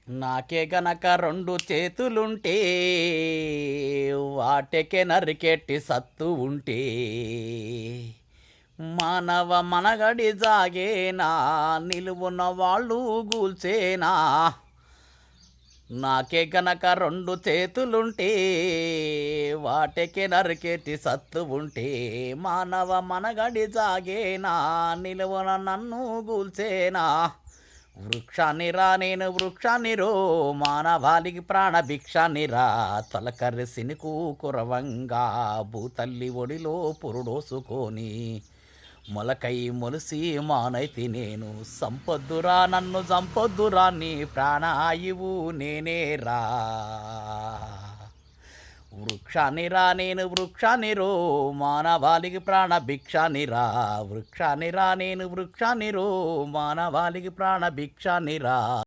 నాకే గనక రెండు చేతులుంటే వాటికే నరికెట్టి సత్తు ఉంటే మానవ మనగడి జాగేనా నిలువున్న వాళ్ళు గూల్చేనా. నాకే గనక రెండు చేతులుంటే వాటికే నరికెట్టి సత్తు ఉంటే మానవ మనగడి జాగేనా నిలువున నన్ను గూల్చేనా. వృక్షాన్ని రా నేను వృక్షాన్ని రో మానవాళికి ప్రాణభిక్షాన్ని రా తొలకర్రి సినుకు కురవంగా భూతల్లి ఒడిలో పురుడోసుకొని మొలకై మొలిసి మానైతి నేను. సంపొద్దురా నన్ను సంపొద్దురా నీ ప్రాణాయువు నేనే రా. వృక్షాన్ని రా నేను వృక్షాన్ని రో మానవాళికి ప్రాణభిక్షాన్ని రా. వృక్షాన్ని రా నేను వృక్షాన్ని రో మానవాళికి ప్రాణభిక్షాన్ని రా.